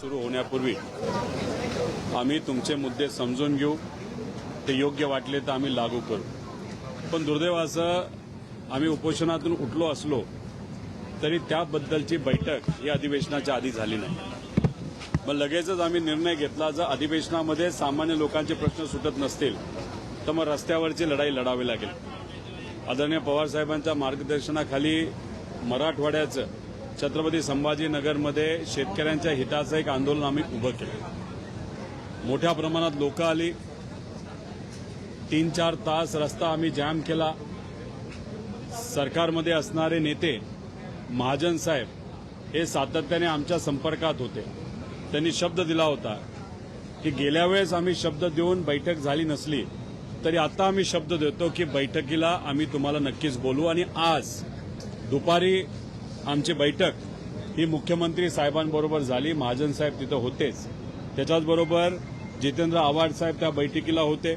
सुरू होण्यापूर्वी आम्ही तुमचे मुद्दे समजून घेऊ, ते योग्य वाटले तर आम्ही लागू करू. पण दुर्दैवाचं आम्ही उपोषणातून उठलो असलो तरी त्याबद्दलची बैठक या अधिवेशनाच्या आधी झाली नाही. मग लगेचच आम्ही निर्णय घेतला, जर अधिवेशनामध्ये सामान्य लोकांचे प्रश्न सुटत नसतील तर मग रस्त्यावरची लढाई लढावी लागेल. आदरणीय पवारसाहेबांच्या मार्गदर्शनाखाली मराठवाड्याचं छत्रपती संभाजीनगरमध्ये शेतकऱ्यांच्या हिताचं एक आंदोलन आम्ही उभं केलं. मोठ्या प्रमाणात लोक आली. 3-4 तास रस्ता आम्ही जाम केला. सरकारमध्ये असणारे नेते महाजन साहेब हे सातत्याने आमच्या संपर्कात होते. त्यांनी शब्द दिला होता की गेल्या वेळेस आम्ही शब्द देऊन बैठक झाली नसली तरी आता आम्ही शब्द देतो की बैठकीला आम्ही तुम्हाला नक्कीच बोलू. आणि आज दुपारी आमची बैठक ही मुख्यमंत्री साहेबांबरोबर झाली. महाजन साहेब तिथं होतेच. त्याच्याचबरोबर जितेंद्र आव्हाड साहेब त्या बैठकीला होते.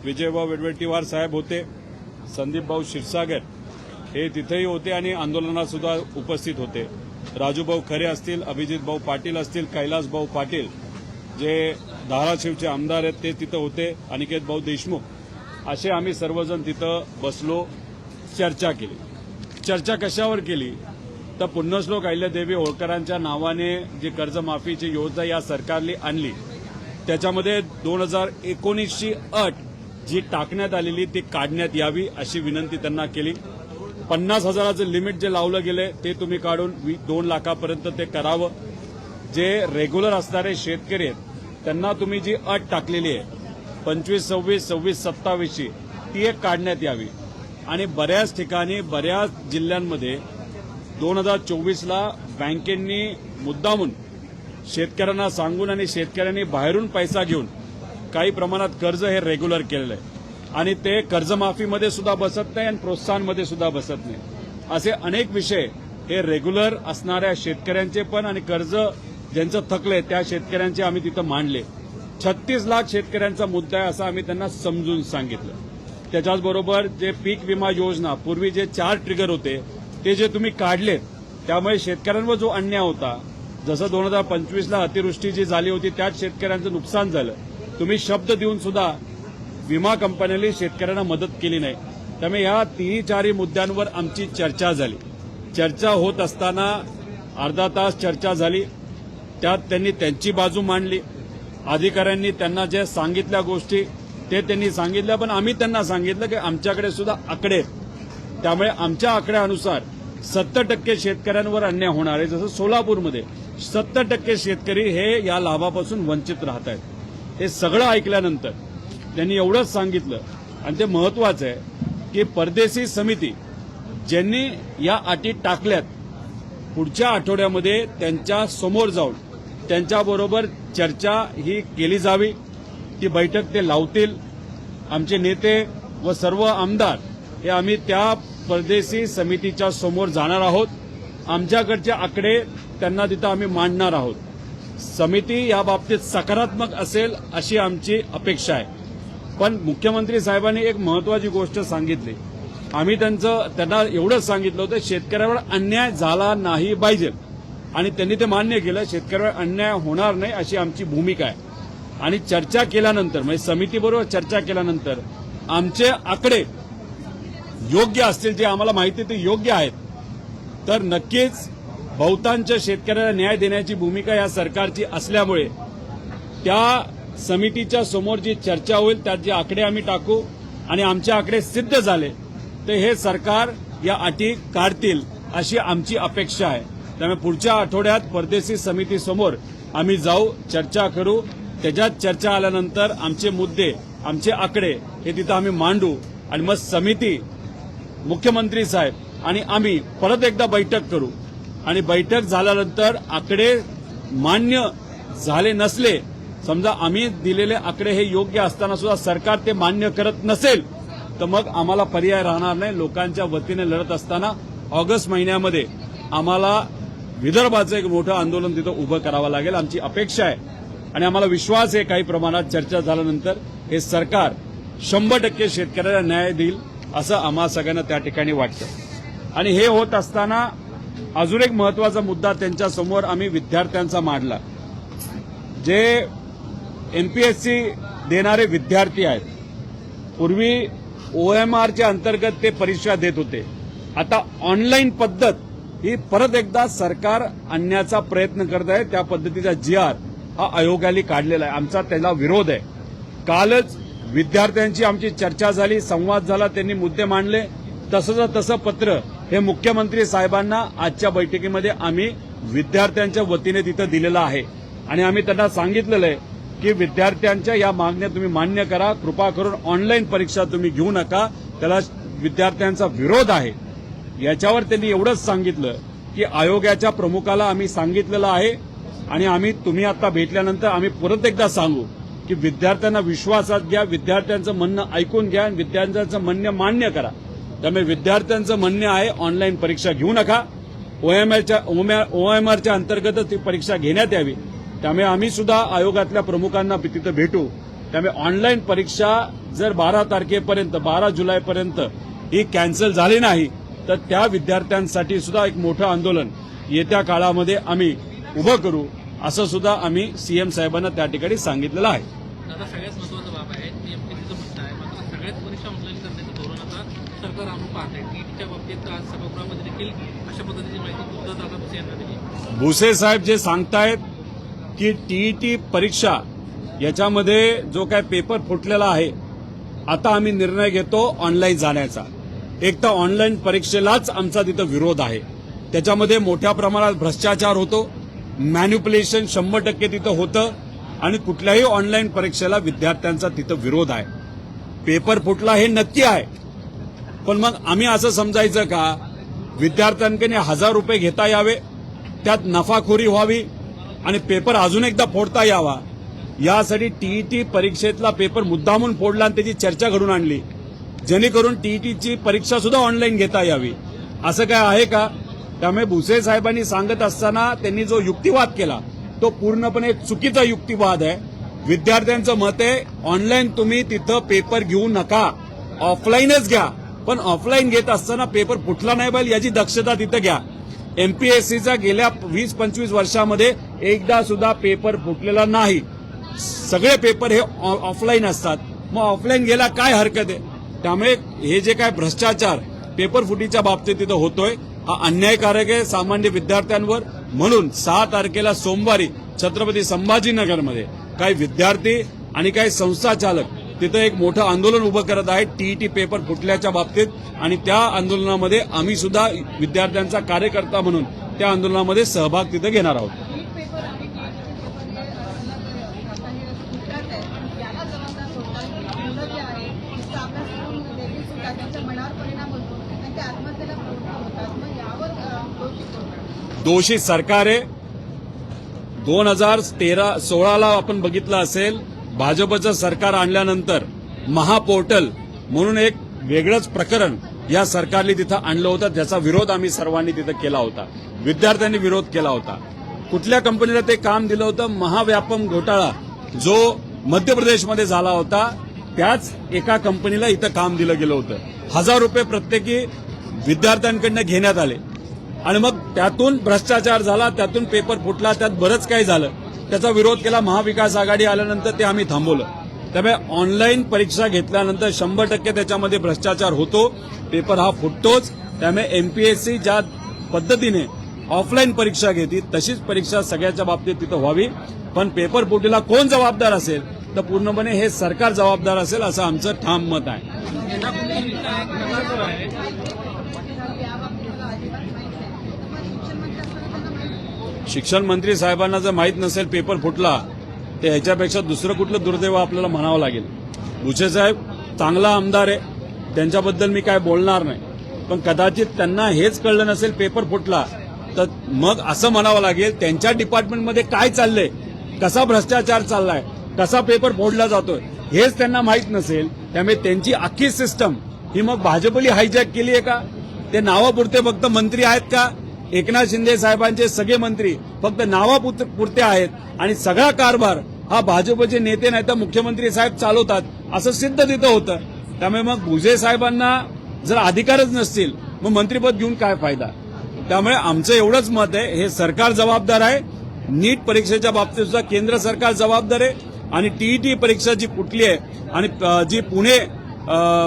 विजयभाऊ वडेट्टीवार साहेब होते. संदीपभाऊ क्षीरसागर हे तिथेही होते आणि आंदोलनात सुद्धा उपस्थित होते. राजूभाऊ खरे असतील, अभिजितभाऊ पाटील असतील, कैलासभाऊ पाटील जे धाराशिवचे आमदार आहेत ते तिथं होते, अनिकेत भाऊ देशमुख, असे आम्ही सर्वजण तिथं बसलो, चर्चा केली. चर्चा कशावर केली तर पुण्यश्लोक अहिल्यादेवी होळकरांच्या नावाने जी कर्जमाफीची योजना या सरकारने आणली त्याच्यामध्ये 2019ची अट जी टाकण्यात आलेली ती काढण्यात यावी अशी विनंती त्यांना केली. 50,000चं लिमिट जे लावलं गेले ते तुम्ही काढून 2 लाखापर्यंत ते करावं. जे रेग्युलर असणारे शेतकरी आहेत त्यांना तुम्ही जी अट टाकलेली आहे 25, 26, 27, 27ची ती एक काढण्यात यावी. आणि बऱ्याच ठिकाणी बऱ्याच जिल्ह्यांमध्ये 2024ला बँकेंनी मुद्दामून शेतकऱ्यांना सांगून आणि शेतकऱ्यांनी बाहेरून पैसा घेऊन काही प्रमाणात कर्ज हे रेग्युलर केलेलं आहे आणि ते कर्जमाफीमध्ये सुद्धा बसत नाही आणि प्रोत्साहनमध्ये सुद्धा बसत नाही. असे अनेक विषय हे रेग्युलर असणाऱ्या शेतकऱ्यांचे पण आणि कर्ज ज्यांचं थकलंय त्या शेतकऱ्यांचे आम्ही तिथं मांडले. 36 लाख शेतकऱ्यांचा मुद्दा आहे असं आम्ही त्यांना समजून सांगितलं. त्याच्याचबरोबर जे पीक विमा योजना पूर्वी जे 4 ट्रिगर होते ते जे तुम्ही काढलेत त्यामुळे शेतकऱ्यांवर जो अन्याय होता, जसं 2025ला अतिवृष्टी जी झाली होती त्यात शेतकऱ्यांचं नुकसान झालं, तुम्ही शब्द देऊन सुद्धा विमा कंपन्यांनी शेतकऱ्यांना मदत केली नाही. त्यामुळे या 3-4 मुद्द्यांवर आमची चर्चा झाली. चर्चा होत असताना अर्धा तास चर्चा झाली. त्यात त्यांनी त्यांची बाजू मांडली. अधिकाऱ्यांनी त्यांना ज्या सांगितल्या गोष्टी ते त्यांनी सांगितल्या, पण आम्ही त्यांना सांगितलं की आमच्याकडे सुद्धा आकडे आहेत. त्यामुळे आमच्या आकड्यानुसार 70% शेतकऱ्यांवर अन्याय होणार आहे. जसं सोलापूरमध्ये 70% शेतकरी हे या लाभापासून वंचित राहत आहेत. हे सगळं ऐकल्यानंतर त्यांनी एवढंच सांगितलं आणि ते महत्वाचं आहे की परदेशी समिती ज्यांनी या अटी टाकल्यात पुढच्या आठवड्यामध्ये त्यांच्या समोर जाऊन त्यांच्याबरोबर चर्चा ही केली जावी. ती बैठक ते लावतील. आमचे नेते व सर्व आमदार हे आम्ही त्या परदेशी समितीच्या समोर जाणार आहोत. आमच्याकडचे आकडे त्यांना तिथं आम्ही मांडणार आहोत. समिती या बाबतीत सकारात्मक असेल अशी आमची अपेक्षा आहे. पण मुख्यमंत्री साहेबांनी एक महत्वाची गोष्ट सांगितली. आम्ही त्यांना एवढंच सांगितलं होतं शेतकऱ्यावर अन्याय झाला नाही पाहिजे आणि त्यांनी ते मान्य केलं. शेतकऱ्यावर अन्याय होणार नाही अशी आमची भूमिका आहे. आणि चर्चा केल्यानंतर म्हणजे समितीबरोबर चर्चा केल्यानंतर आमचे आकडे योग्य असतील, जे आम्हाला माहिती ते योग्य आहेत, तर नक्कीच बहुतांश शेतकऱ्याला न्याय देण्याची भूमिका या सरकारची असल्यामुळे त्या समितीच्या समोर जी चर्चा होईल त्यात जे आकडे आम्ही टाकू आणि आमचे आकडे सिद्ध झाले तर हे सरकार या अटी काढतील अशी आमची अपेक्षा आहे. त्यामुळे पुढच्या आठवड्यात परदेशी समितीसमोर आम्ही जाऊ, चर्चा करू. त्याच्यात चर्चा आल्यानंतर आमचे मुद्दे, आमचे आकडे हे तिथं आम्ही मांडू आणि मग समिती, मुख्यमंत्री साहेब आणि आम्ही परत एकदा बैठक करू आणि बैठक झाल्यानंतर आकडे मान्य झाले नसले, समजा आम्ही दिलेले आकडे हे योग्य असताना सुद्धा सरकार ते मान्य करत नसेल तर मग आम्हाला पर्याय राहणार नाही. लोकांच्या वतीने लढत असताना ऑगस्ट महिन्यामध्ये आम्हाला विदर्भाचं एक मोठं आंदोलन तिथं उभं करावं लागेल. आमची अपेक्षा आहे आणि आम्हाला विश्वास आहे काही प्रमाणात चर्चा झाल्यानंतर हे सरकार 100% शेतकऱ्याला न्याय देईल असं आम्हा सगळ्यांना त्या ठिकाणी वाटतं. आणि हे होत असताना अजून एक महत्वाचा मुद्दा त्यांच्यासमोर आम्ही विद्यार्थ्यांचा मांडला. जे एमपीएससी देणारे विद्यार्थी आहेत, पूर्वी OMRच्या अंतर्गत ते परीक्षा देत होते. आता ऑनलाईन पद्धत ही परत एकदा सरकार आणण्याचा प्रयत्न करत आहे. त्या पद्धतीचा GR हा आयोगाने काढलेला आहे. आमचा त्याला विरोध आहे. कालच विद्यार्थ्यांची आमची चर्चा झाली, संवाद झाला, त्यांनी मुद्दे मांडले. तसं पत्र हे मुख्यमंत्री साहेबांना आजच्या बैठकीमध्ये आम्ही विद्यार्थ्यांच्या वतीने तिथं दिलेलं आहे. आणि आम्ही त्यांना सांगितलेलं आहे की विद्यार्थ्यांच्या या मागण्या तुम्ही मान्य करा. कृपा करून ऑनलाईन परीक्षा तुम्ही घेऊ नका. त्याला विद्यार्थ्यांचा विरोध आहे. याच्यावर त्यांनी एवढंच सांगितलं की आयोगाच्या प्रमुखाला आम्ही सांगितलेलं आहे आणि तुम्ही आता भेटल्यानंतर आम्ही परत एकदा सांगू की विद्यार्थ्यांना विश्वासात घ्या, विद्यार्थ्यांचं म्हणणं ऐकून घ्या आणि विद्यार्थ्यांचं म्हणणं मान्य करा. त्यामुळे विद्यार्थ्यांचं म्हणणं आहे ऑनलाईन परीक्षा घेऊ नका. OMRच्या अंतर्गतच ती परीक्षा घेण्यात यावी. त्यामुळे आम्ही सुद्धा आयोगातल्या प्रमुखांना तिथं भेटू. त्यामुळे ऑनलाईन परीक्षा जर 12 जुलैपर्यंत ही कॅन्सल झाली नाही तर त्या विद्यार्थ्यांसाठी सुद्धा एक मोठं आंदोलन येत्या काळामध्ये आम्ही उभं करू, असं सुद्धा आम्ही सीएम साहेबांना त्या ठिकाणी सांगितलेलं आहे. दादा, सगळ्यात महत्त्वाचा बाब आहे एमपीएससीचं म्हणणं आहे, मात्र सगळ्याच परीक्षा ऑनलाईन करण्याचं धोरण आता सरकार आणून पाहत आहे. टीईटीच्या बाबतीत आज सभागृहामध्ये देखील अशा पद्धतीची माहिती दादा भुसे यांना दिली. भुसे साहेब जे सांगतायत की टीईटी परीक्षा याच्यामध्ये जो काय पेपर फुटलेला आहे, आता आम्ही निर्णय घेतो ऑनलाईन जाण्याचा. एक तर ऑनलाईन परीक्षेलाच आमचा तिथं विरोध आहे. त्याच्यामध्ये मोठ्या प्रमाणात भ्रष्टाचार होतो, मॅन्युप्युलेशन 100% तिथं होतं आणि कुठल्याही ऑनलाईन परीक्षेला विद्यार्थ्यांचा तिथं विरोध आहे. पेपर फुटला हे नक्की आहे, पण मग आम्ही असं समजायचं का विद्यार्थ्यांकडे 1000 रुपये घेता यावे, त्यात नफाखोरी व्हावी आणि पेपर अजून एकदा फोडता यावा, यासाठी टीईटी परीक्षेतला पेपर मुद्दामून फोडला आणि त्याची चर्चा घडून आणली जेणेकरून टीईटीची परीक्षा सुद्धा ऑनलाईन घेता यावी. असं काय आहे का? त्यामुळे भुसे साहेबांनी सांगत असताना त्यांनी जो युक्तिवाद केला तो पूर्णपणे चुकीचा युक्तिवाद आहे. विद्यार्थ्यांचं मत आहे ऑनलाईन तुम्ही तिथं पेपर घेऊ नका, ऑफलाईनच घ्या. पण ऑफलाईन घेत असताना पेपर फुटला नाही पाहिजे याची दक्षता तिथं घ्या. एमपीएससीचा गेल्या 20-25 वर्षामध्ये एकदा सुद्धा पेपर फुटलेला नाही. सगळे पेपर हे ऑफलाईन असतात. मग ऑफलाईन गेला काय हरकत आहे? त्यामुळे हे जे काय भ्रष्टाचार पेपर फुटीच्या बाबतीत तिथं होतोय हा अन्यायकारक आहे सामान्य विद्यार्थ्यांवर. म्हणून 6 तारखेला सोमवारी छत्रपती संभाजीनगरमध्ये काही विद्यार्थी आणि काही संस्था चालक तिथं एक मोठं आंदोलन उभं करत आहेत टीईटी पेपर फुटल्याच्या बाबतीत. आणि त्या आंदोलनामध्ये आम्ही सुद्धा विद्यार्थ्यांचा कार्यकर्ता म्हणून त्या आंदोलनामध्ये सहभाग तिथं घेणार आहोत. दोषी सरकार आहे. 2016ला आपण बघितलं असेल भाजपचं सरकार आणल्यानंतर महापोर्टल म्हणून एक वेगळंच प्रकरण या सरकारने तिथं आणलं होतं, ज्याचा विरोध आम्ही सर्वांनी तिथं केला होता. विद्यार्थ्यांनी विरोध केला होता. कुठल्या कंपनीला ते काम दिलं होतं? महाव्यापम घोटाळा जो मध्य प्रदेशमध्ये झाला होता त्याच एका कंपनीला इथं काम दिलं गेलं होतं. 1000 रुपये प्रत्येकी विद्यार्थ्यांकडनं घेण्यात आले आणि मग त्यातून भ्रष्टाचार झाला, त्यातून पेपर फुटला, त्यात बरंच काही झालं. त्याचा विरोध केला. महाविकास आघाडी आल्यानंतर ते आम्ही थांबवलं. त्यामुळे ऑनलाईन परीक्षा घेतल्यानंतर 100% त्याच्यामध्ये भ्रष्टाचार होतो, पेपर हा फुटतोच. त्यामुळे एमपीएससी ज्या पद्धतीने ऑफलाईन परीक्षा घेते तशीच परीक्षा सगळ्याच्या बाबतीत तिथं व्हावी. पण पेपर फुटीला कोण जबाबदार असेल तर पूर्णपणे हे सरकार जबाबदार असेल असं आमचं ठाम मत आहे. शिक्षण मंत्री साहेबांना जर माहीत नसेल पेपर फुटला तर ह्याच्यापेक्षा दुसरं कुठलं दुर्दैव आपल्याला म्हणावं लागेल. भुसे साहेब चांगला आमदार आहे, त्यांच्याबद्दल मी काय बोलणार नाही. पण कदाचित त्यांना हेच कळलं नसेल पेपर फुटला तर मग असं म्हणावं लागेल त्यांच्या डिपार्टमेंटमध्ये काय चाललंय, कसा भ्रष्टाचार चाललाय, कसा पेपर फोडला जातोय हेच त्यांना माहीत नसेल. त्यामुळे त्यांची अख्खी सिस्टम ही मग भाजपली हायजॅक केली आहे का? ते नावापुरते फक्त मंत्री आहेत का? एकनाथ शिंदे साहेबांचे सगळे मंत्री फक्त नावापुरते आहेत आणि सगळा कारभार हा भाजपचे नेते नाही तर मुख्यमंत्री साहेब चालवतात असं सिद्ध तिथं होतं. त्यामुळे मग भुसे साहेबांना जर अधिकारच नसतील मग मंत्रिपद घेऊन काय फायदा? त्यामुळे आमचं एवढंच मत आहे हे सरकार जबाबदार आहे. नीट परीक्षेच्या बाबतीत सुद्धा केंद्र सरकार जबाबदार आहे आणि टीईटी परीक्षा जी फुटली आहे आणि जी पुणे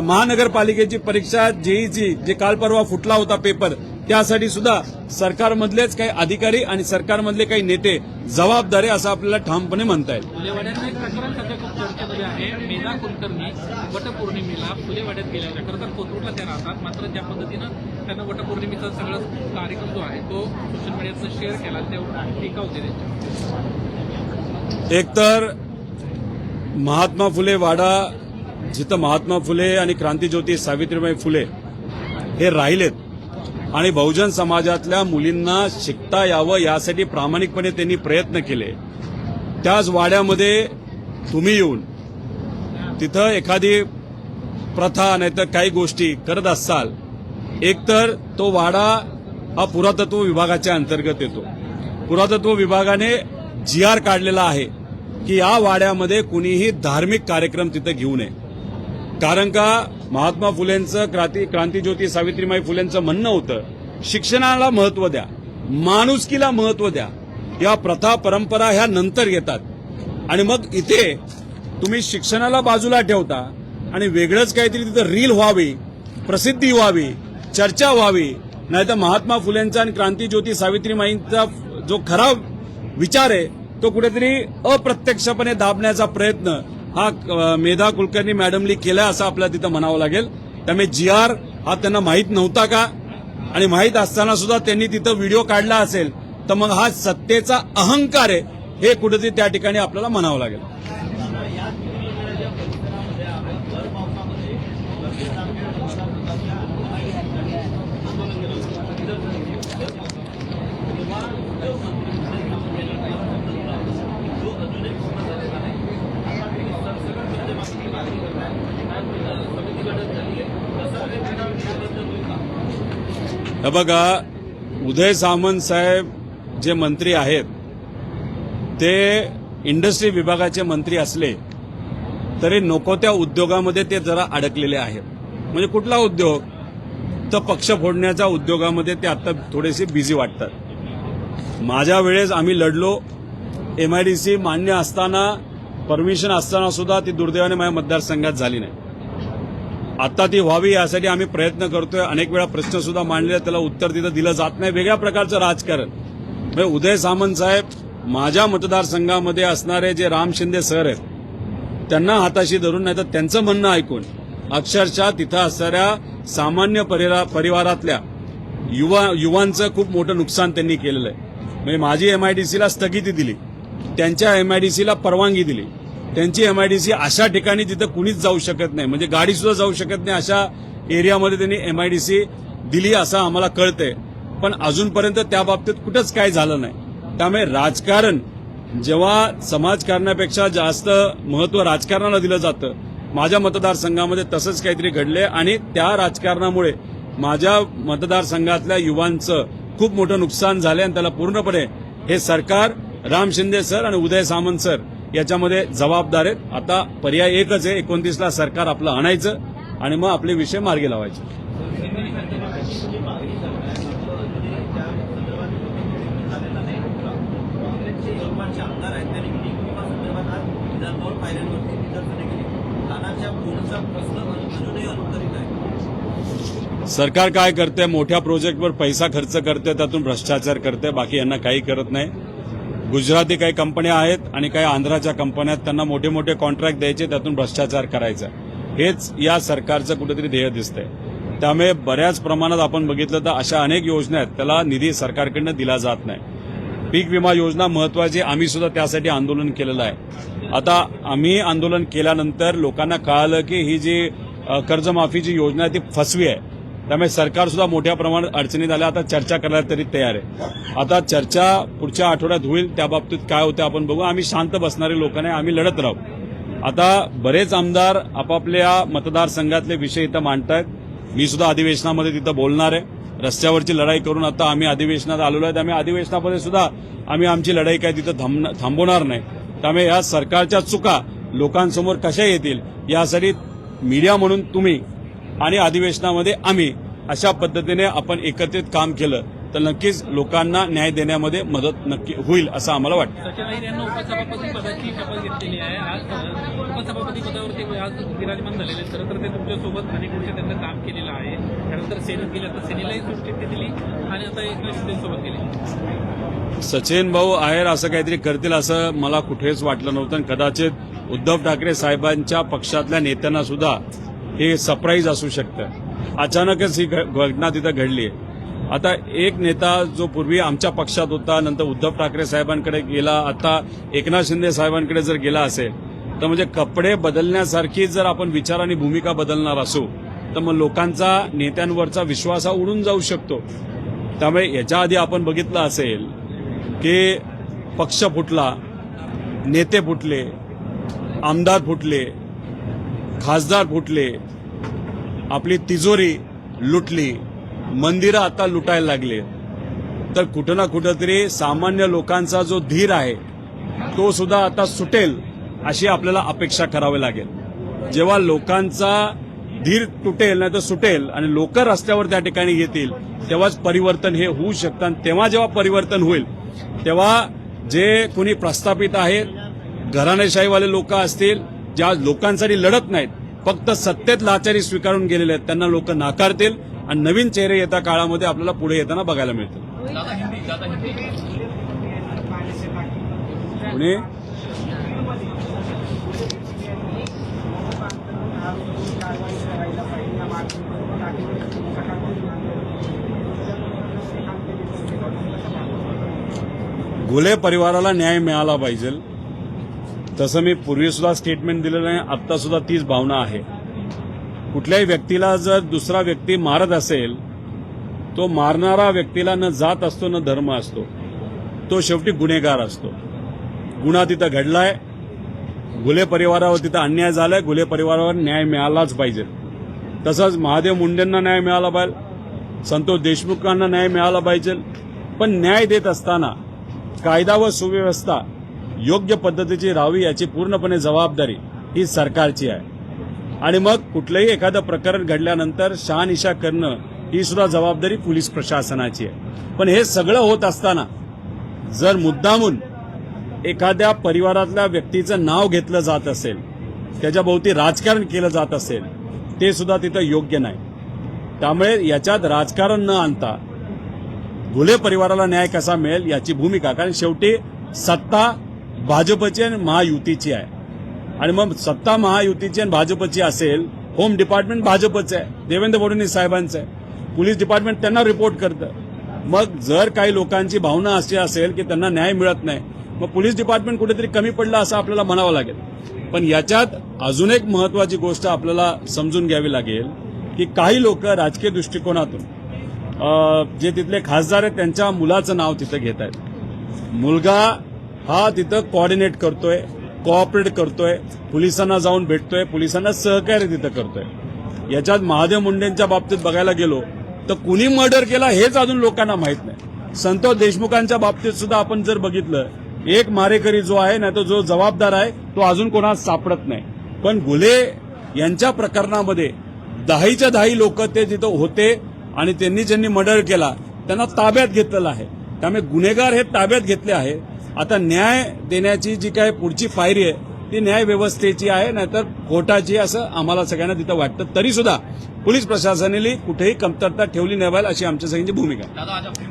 महानगरपालिकेची परीक्षा जेईची जे काल परवा फुटला होता पेपर, त्यासाठी सुद्धा सरकारमधलेच काही अधिकारी आणि सरकारमधले काही नेते जबाबदार आहे असं आपल्याला ठामपणे म्हणता येईल. फुलेवाड्याचं एक प्रकरण सध्या खूप चर्चेमध्ये आहे. मेधा कुलकर्णी वटपौर्णिमेला फुलेवाड्यात गेल्या होत्या. खरं तर कोथरूडला त्या राहतात, मात्र ज्या पद्धतीनं त्यांना वटपौर्णिमेचा सगळा कार्यक्रम जो आहे तो सोशल मीडियावर शेअर केला, त्यावर टीका होती त्यांची. एकतर महात्मा फुले वाडा, जिथं महात्मा फुले आणि क्रांतीज्योती सावित्रीबाई फुले हे राहिलेत आणि बहुजन समाजातल्या मुलींना शिकता यावं यासाठी प्रामाणिकपणे त्यांनी प्रयत्न केले, त्याच वाड्यामध्ये तुम्ही येऊन तिथं एखादी प्रथा नाहीतर काही गोष्टी करत असाल, एकतर तो वाडा हा पुरातत्व विभागाच्या अंतर्गत येतो. पुरातत्व विभागाने GR काढलेला आहे की या वाड्यामध्ये कुणीही धार्मिक कार्यक्रम तिथे घेऊ नये. कारण का महात्मा फुलेंचं क्रांतीज्योती सावित्रीबाई फुलेंचं म्हणणं होतं, शिक्षणाला महत्व द्या, माणुसकीला महत्व द्या, या प्रथा परंपरा ह्या नंतर येतात. आणि मग इथे तुम्ही शिक्षणाला बाजूला ठेवता आणि वेगळंच काहीतरी तिथं रील व्हावी, प्रसिद्धी व्हावी, चर्चा व्हावी, नाहीतर महात्मा फुलेंचा आणि क्रांतीज्योती सावित्रीबाईंचा जो खरा विचार आहे तो कुठेतरी अप्रत्यक्षपणे दाबण्याचा प्रयत्न हा मेधा कुलकर्णी मॅडमनी केला असं आपल्याला तिथं म्हणावं लागेल. त्यामुळे GR हा त्यांना माहीत नव्हता का, आणि माहीत असताना सुद्धा त्यांनी तिथं व्हिडिओ काढला असेल तर मग हा सत्तेचा अहंकार आहे हे कुठेतरी त्या ठिकाणी आपल्याला म्हणावं लागेल. हे बघा, उदय सामंत साहेब जे मंत्री आहेत ते इंडस्ट्री विभागाचे मंत्री असले तरी नको त्या उद्योगामध्ये ते जरा अडकलेले आहेत. म्हणजे कुठला उद्योग, तर पक्ष फोडण्याच्या उद्योगामध्ये ते आता थोडेसे बिझी वाटतात. माझ्या वेळेस आम्ही लढलो, MIDC मान्य असताना, परमिशन असताना सुद्धा ती दुर्दैवाने माझ्या मतदारसंघात झाली नाही. आता ती व्हावी यासाठी आम्ही प्रयत्न करतोय. अनेक वेळा प्रश्न सुद्धा मांडले, त्याला उत्तर तिथं दिलं जात नाही. वेगळ्या प्रकारचं राजकारण. म्हणजे उदय सामंत साहेब माझ्या मतदारसंघामध्ये असणारे जे राम शिंदे सर आहेत त्यांना हाताशी धरून, नाही तर त्यांचं म्हणणं ऐकून अक्षरशः तिथं असणाऱ्या सामान्य परिवारातल्या युवांचं खूप मोठं नुकसान त्यांनी केलेलं आहे. म्हणजे माझी MIDCला स्थगिती दिली, त्यांच्या MIDCला परवानगी दिली. त्यांची MIDC अशा ठिकाणी जिथं कुणीच जाऊ शकत नाही, म्हणजे गाडी सुद्धा जाऊ शकत नाही, अशा एरियामध्ये त्यांनी MIDC दिली असं आम्हाला कळतंय. पण अजूनपर्यंत त्या बाबतीत कुठंच काय झालं नाही. त्यामुळे राजकारण जेव्हा समाजकारणापेक्षा जास्त महत्व राजकारणाला दिलं जातं, माझ्या मतदारसंघामध्ये तसंच काहीतरी घडलंय आणि त्या राजकारणामुळे माझ्या मतदारसंघातल्या युवांचं खूप मोठं नुकसान झालंय आणि त्याला पूर्णपणे हे सरकार, राम शिंदे सर आणि उदय सामंत सर याच्यामध्ये जबाबदार आहेत. आता पर्याय एकच आहे, 29ला सरकार आपलं आणायचं आणि मग आपले विषय मार्गी लावायचे. सरकार काय करते, मोठ्या प्रोजेक्टवर पैसा खर्च करते, त्यातून भ्रष्टाचार करते, बाकी यांना काही करत नाही. गुजराती काही कंपन्या आहेत आणि काही आंध्राच्या कंपन्या आहेत, त्यांना मोठे मोठे कॉन्ट्रॅक्ट द्यायचे, त्यातून भ्रष्टाचार करायचा, हेच या सरकारचं कुठेतरी ध्येय दिसतंय. त्यामुळे बऱ्याच प्रमाणात आपण बघितलं तर अशा अनेक योजना आहेत, त्याला निधी सरकारकडनं दिला जात नाही. पीक विमा योजना महत्वाची, आम्ही सुद्धा त्यासाठी आंदोलन केलेलं आहे. आता आम्ही आंदोलन केल्यानंतर लोकांना कळालं की ही जी कर्जमाफीची योजना आहे ती फसवी आहे. त्यामुळे सरकार सुद्धा मोठ्या प्रमाणात अडचणीत आल्या. आता चर्चा करायला तरी तयार आहे. आता चर्चा पुढच्या आठवड्यात होईल, त्या बाबतीत काय होतं आपण बघू. आम्ही शांत बसणारे लोक नाही, आम्ही लढत राहू. आता बरेच आमदार आपापल्या मतदारसंघातले विषय इथं मांडतायत. मी सुद्धा अधिवेशनामध्ये तिथं बोलणार आहे. रस्त्यावरची लढाई करून आता आम्ही अधिवेशनात आलेलो आहे. त्यामुळे अधिवेशनामध्ये सुद्धा आम्ही आमची लढाई काय तिथं थांबवणार नाही. त्यामुळे या सरकारच्या चुका लोकांसमोर कशा येतील यासाठी मीडिया म्हणून तुम्ही आणि अधिवेशनामध्ये आम्ही अशा पद्धतीने आपण एकत्रित काम केलं तर नक्कीच लोकांना न्याय देण्यामध्ये मदत नक्की होईल असं आम्हाला वाटतं. सचिन अहिर यांना उपसभापती पदाची शपथ घेतलेली आहे. आज उपसभापती पदावरती आज विराजमान झालेले. खरं तर ते तुमच्यासोबत अनेक वर्ष त्यांनी काम केलेलं आहे. त्यानंतर सेनेत गेले, तर सेनेलाही सुट्टी दिली आणि आता एकनाथ शिंदेसोबत गेले. सचिन भाऊ आहेर असं काहीतरी करतील असं मला कुठेच वाटलं नव्हतं. कदाचित उद्धव ठाकरे साहेबांच्या पक्षातल्या नेत्यांना सुद्धा हे सरप्राईज असू शकतं. अचानकच ही घटना तिथं घडली. आता एक नेता जो पूर्वी आमच्या पक्षात होता, नंतर उद्धव ठाकरे साहेबांकडे गेला, आता एकनाथ शिंदे साहेबांकडे जर गेला असेल तर म्हणजे कपडे बदलण्यासारखी जर आपण विचार आणि भूमिका बदलणार असू तर मग लोकांचा नेत्यांवरचा विश्वास हा उडून जाऊ शकतो. त्यामुळे याच्या आधी आपण बघितलं असेल की पक्ष फुटला, नेते फुटले, आमदार फुटले, खासदार फुटले, आपली तिजोरी लुटली, मंदिरं आता लुटायला लागले. तर कुठं ना कुठंतरी सामान्य लोकांचा जो धीर आहे तो सुद्धा आता सुटेल अशी आपल्याला अपेक्षा करावी लागेल. जेव्हा लोकांचा धीर तुटेल नाही तर सुटेल आणि लोक रस्त्यावर त्या ठिकाणी येतील तेव्हाच परिवर्तन हे होऊ शकतं. आणि तेव्हा जेव्हा परिवर्तन होईल तेव्हा जे कोणी प्रस्थापित आहेत, घराणेशाहीवाले लोक असतील, ज्या लोकांसाठी लढत नाहीत, फक्त सत्तेत लाचारी स्वीकारून गेलेले आहेत, त्यांना लोक नाकारतील आणि नवीन चेहरे येत्या काळामध्ये आपल्याला पुढे येताना बघायला मिळतील. पुणे घुले परिवाराला न्याय मिळाला पाहिजे. तसं मी पूर्वी सुद्धा स्टेटमेंट दिलेलं आहे, आता सुद्धा तीच भावना आहे. कुठल्याही व्यक्तीला जर दुसरा व्यक्ती मारत असेल तो मारणारा व्यक्तीला न जात असतो न धर्म असतो, तो शेवटी गुन्हेगार असतो. गुन्हा तिथं घडलाय, घुले परिवारावर तिथं अन्याय झालाय, घुले परिवारावर न्याय मिळालाच पाहिजे. तसंच महादेव मुंडेंना न्याय मिळाला पाहिजे, संतोष देशमुखांना न्याय मिळाला पाहिजे. पण न्याय देत असताना कायदा व सुव्यवस्था योग्य पद्धतीची राहावी याची पूर्णपणे जबाबदारी ही सरकारची आहे. आणि मग कुठलंही एखादं प्रकरण घडल्यानंतर शहानिशा करणं ही सुद्धा जबाबदारी पोलीस प्रशासनाची आहे. पण हे सगळं होत असताना जर मुद्दामून एखाद्या परिवारातल्या व्यक्तीचं नाव घेतलं जात असेल, त्याच्याभोवती राजकारण केलं जात असेल, ते सुद्धा तिथं योग्य नाही. त्यामुळे याच्यात राजकारण न आणता घुले परिवाराला न्याय कसा मिळेल याची भूमिका, कारण शेवटी सत्ता भाजपची आणि महायुतीची आहे. आणि मग सत्ता महायुतीची आणि भाजपची असेल, होम डिपार्टमेंट भाजपचं आहे, देवेंद्र फडणवीस साहेबांचं आहे, पोलीस डिपार्टमेंट त्यांना रिपोर्ट करतं. मग जर काही लोकांची भावना अशी असेल की त्यांना न्याय मिळत नाही, मग पोलीस डिपार्टमेंट कुठेतरी कमी पडलं असं आपल्याला म्हणावं लागेल. पण याच्यात अजून एक महत्वाची गोष्ट आपल्याला समजून घ्यावी लागेल की काही लोक राजकीय दृष्टिकोनातून जे तिथले खासदार आहेत त्यांच्या मुलाचं नाव तिथं घेत आहेत. मुलगा हा तिथं कोऑर्डिनेट करतोय, कोऑपरेट करतोय, पोलिसांना जाऊन भेटतोय, पोलिसांना सहकार्य तिथं करतोय. याच्यात महादेव मुंडेंच्या बाबतीत बघायला गेलो तर कुणी मर्डर केला हेच अजून लोकांना माहित नाही. संतोष देशमुखांच्या बाबतीत सुद्धा आपण जर बघितलं, एक मारेकरी जो आहे ना, तो जो जबाबदार आहे तो अजून कोणास सापडत नाही. पण घुले यांच्या प्रकरणामध्ये 10च्या 10 लोक ते तिथं होते आणि त्यांनी ज्यांनी मर्डर केला त्यांना ताब्यात घेतलेलं आहे. त्यामुळे गुन्हेगार हे ताब्यात घेतले आहे. आता न्याय देण्याची जी काही पुढची पायरी आहे ती न्याय व्यवस्थेची आहे, नाहीतर कोर्टाची, असं आम्हाला सगळ्यांना तिथं वाटतं. तरी सुद्धा पोलीस प्रशासनाने कुठेही कमतरता ठेवली नाही पाहिजे अशी आमच्या सगळ्यांची भूमिका आहे.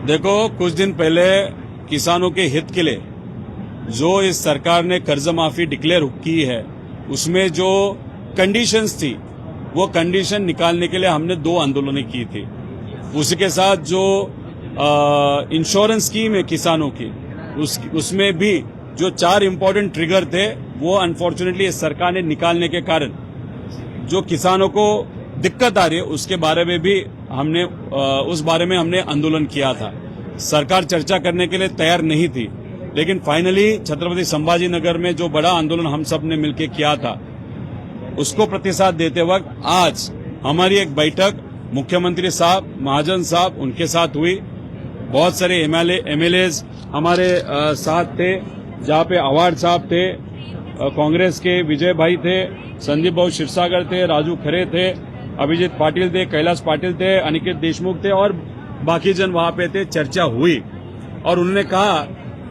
देखो, कुछ दिन पहले किसानों के हित के लिए जो इस सरकार ने कर्ज माफी डिक्लेयर की है, उसमें जो कंडीशंस थी वो कंडीशन निकालने के लिए हमने 2 आंदोलनें की थी. उसके साथ जो इंश्योरेंस स्कीम है किसानों की, उसमें भी जो 4 इम्पोर्टेंट ट्रिगर थे वो अनफॉर्चुनेटली इस सरकार ने निकालने के कारण जो किसानों को दिक्कत आ रही है उसके बारे में भी हमने आंदोलन किया था. सरकार चर्चा करने के लिए तैयार नहीं थी, लेकिन फाइनली छत्रपति संभाजी नगर में जो बड़ा आंदोलन हम सब ने मिलकर किया था उसको प्रतिसाद देते वक्त आज हमारी एक बैठक मुख्यमंत्री साहब, महाजन साहब उनके साथ हुई. बहुत सारे एमएलएज हमारे साथ थे, जहाँ पे अवार्ड साहब थे, कांग्रेस के विजय भाई थे, संदीप भाऊ क्षीरसागर थे, राजू खरे थे, अभिजीत पाटिल थे, कैलाश पाटिल थे, अनिकेत देशमुख थे और बाकी जन वहां पे थे। चर्चा हुई और उन्होंने कहा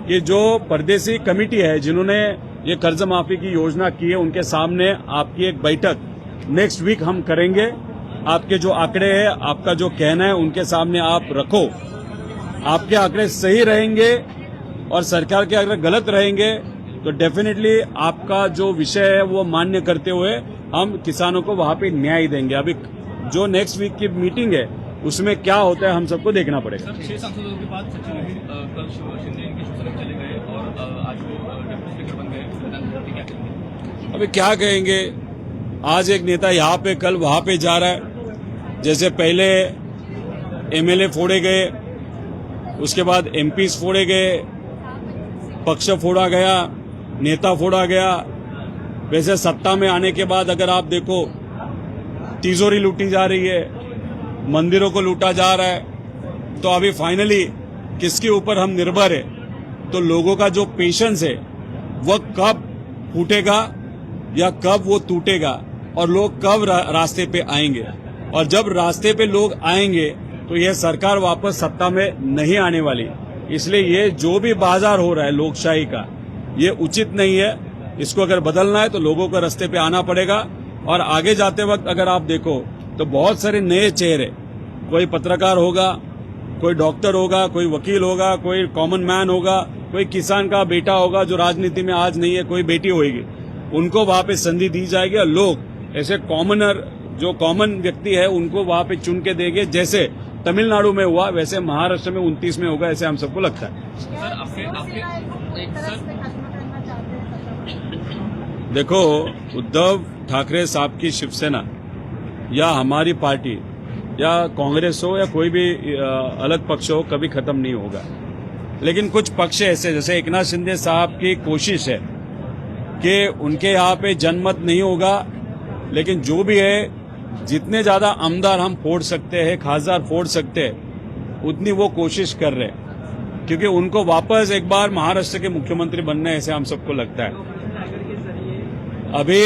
कि जो परदेसी कमेटी है जिन्होंने ये कर्ज माफी की योजना की है, उनके सामने आपकी एक बैठक नेक्स्ट वीक हम करेंगे। आपके जो आंकड़े हैं, आपका जो कहना है, उनके सामने आप रखो। आपके आंकड़े सही रहेंगे और सरकार के आंकड़े गलत रहेंगे तो डेफिनेटली आपका जो विषय है वो मान्य करते हुए हम किसानों को वहां पे न्याय देंगे। अभी जो नेक्स्ट वीक की मीटिंग है उसमें क्या होता है हम सबको देखना पड़ेगा। सर 6 सांसदों के बाद सचिन कल शिंदे इनके शिवसेना चले गए और आज वो डिप्टी स्पीकर बन गए विधानसभा। क्या कहेंगे? अभी क्या कहेंगे, आज एक नेता यहाँ पे कल वहां पे जा रहा है। जैसे पहले एमएलए फोड़े गए, उसके बाद एमपीज फोड़े गए, पक्ष फोड़ा गया, नेता फोड़ा गया। वैसे सत्ता में आने के बाद अगर आप देखो तिजोरी लूटी जा रही है, मंदिरों को लूटा जा रहा है। तो अभी फाइनली किसके ऊपर हम निर्भर है? तो लोगों का जो पेशेंस है वह कब फूटेगा या कब वो टूटेगा और लोग कब रास्ते पे आएंगे। और जब रास्ते पे लोग आएंगे तो यह सरकार वापस सत्ता में नहीं आने वाली। इसलिए ये जो भी बाजार हो रहा है लोकशाही का, ये उचित नहीं है। इसको अगर बदलना है तो लोगों को रास्ते पे आना पड़ेगा। और आगे जाते वक्त अगर आप देखो तो बहुत सारे नए चेहरे, कोई पत्रकार होगा, कोई डॉक्टर होगा, कोई वकील होगा, कोई कॉमन मैन होगा, कोई किसान का बेटा होगा जो राजनीति में आज नहीं है, कोई बेटी होगी, उनको वहां पे संधि दी जाएगी। और लोग ऐसे कॉमनर, जो कॉमन व्यक्ति है, उनको वहां पे चुन के देंगे। जैसे तमिलनाडु में हुआ वैसे महाराष्ट्र में 29 में होगा, ऐसे हम सबको लगता है। सर आपके एक सर देखो, उद्धव ठाकरे साहब की शिवसेना या हमारी पार्टी या कांग्रेस हो या कोई भी अलग पक्ष हो, कभी खत्म नहीं होगा। लेकिन कुछ पक्ष ऐसे, जैसे एकनाथ शिंदे साहब की कोशिश है कि उनके यहाँ पे जनमत नहीं होगा, लेकिन जो भी है, जितने ज्यादा आमदार हम फोड़ सकते हैं, खासदार फोड़ सकते हैं, उतनी वो कोशिश कर रहे हैं। क्योंकि उनको वापस एक बार महाराष्ट्र के मुख्यमंत्री बनना है, ऐसे हम सबको लगता है। अभी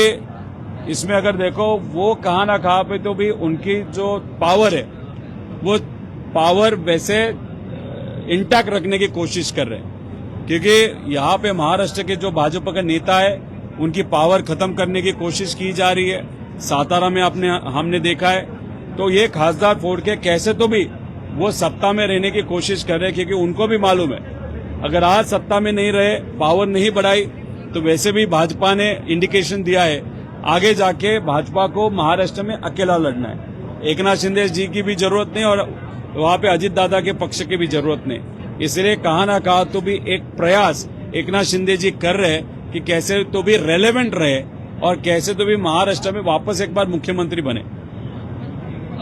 इसमें अगर देखो, वो कहाँ ना कहाँ पे तो भी उनकी जो पावर है वो पावर वैसे इंटैक्ट रखने की कोशिश कर रहे हैं। क्योंकि यहाँ पे महाराष्ट्र के जो भाजपा के नेता है उनकी पावर खत्म करने की कोशिश की जा रही है। सातारा में हमने देखा है। तो ये खासदार फोड़ के कैसे तो भी वो सत्ता में रहने की कोशिश कर रहे हैं। क्योंकि उनको भी मालूम है अगर आज सत्ता में नहीं रहे, पावर नहीं बढ़ाई, तो वैसे भी भाजपा ने इंडिकेशन दिया है आगे जाके भाजपा को महाराष्ट्र में अकेला लड़ना है। एकनाथ शिंदे जी की भी जरूरत नहीं और वहां पे अजित दादा के पक्ष की भी जरूरत नहीं। इसलिए कहा ना कहा तो भी एक प्रयास एकनाथ शिंदे जी कर रहे हैं कि कैसे तो भी रेलेवेंट रहे और कैसे तो भी महाराष्ट्र में वापस एक बार मुख्यमंत्री बने।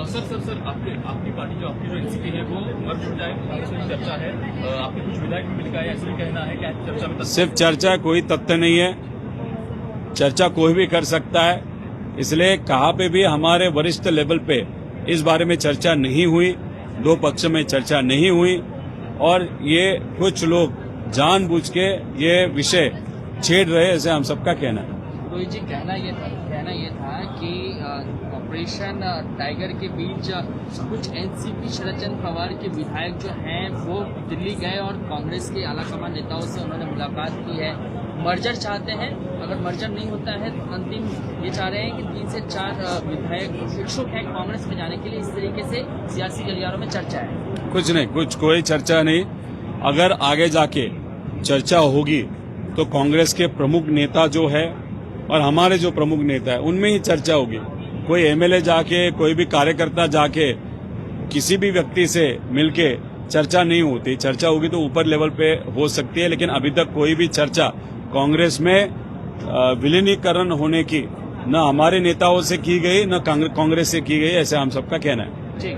सर आपकी पार्टी जो आपकी जो एनसीपी है वो मर्ज हो जाए, कांग्रेस में चर्चा है। आपके कुछ विधायक भी मिल गए, ऐसा भी कहना है कि चर्चा में सिर्फ चर्चा, कोई तथ्य नहीं है। चर्चा कोई भी कर सकता है। इसलिए कहाँ पे भी हमारे वरिष्ठ लेवल पे इस बारे में चर्चा नहीं हुई, दो पक्ष में चर्चा नहीं हुई और ये कुछ लोग जानबूझ के ये विषय छेड़ रहे, ऐसे हम सबका कहना है। रोहित जी, कहना ये था कि ऑपरेशन टाइगर के बीच कुछ एनसीपी शरद चंद्र पवार के विधायक जो हैं वो दिल्ली गए और कांग्रेस के आला कमान नेताओं से उन्होंने मुलाकात की है। मर्जर चाहते हैं, अगर मर्जर नहीं होता है तो अंतिम ये चाह रहे हैं कि 3 से 4 विधायक इच्छुक हैं कांग्रेस में जाने के लिए। इस तरीके से सियासी गलियारों में चर्चा है। कुछ नहीं, कोई चर्चा नहीं। अगर आगे जाके चर्चा होगी तो कांग्रेस के प्रमुख नेता जो है और हमारे जो प्रमुख नेता है उनमें ही चर्चा होगी। कोई एमएलए जाके, कोई भी कार्यकर्ता जाके किसी भी व्यक्ति से मिलके चर्चा नहीं होती। चर्चा होगी तो ऊपर लेवल पे हो सकती है, लेकिन अभी तक कोई भी चर्चा कांग्रेस में विलीनीकरण होने की न हमारे नेताओं से की गई न कांग्रेस से की गई, ऐसा हम सबका कहना है। ठीक।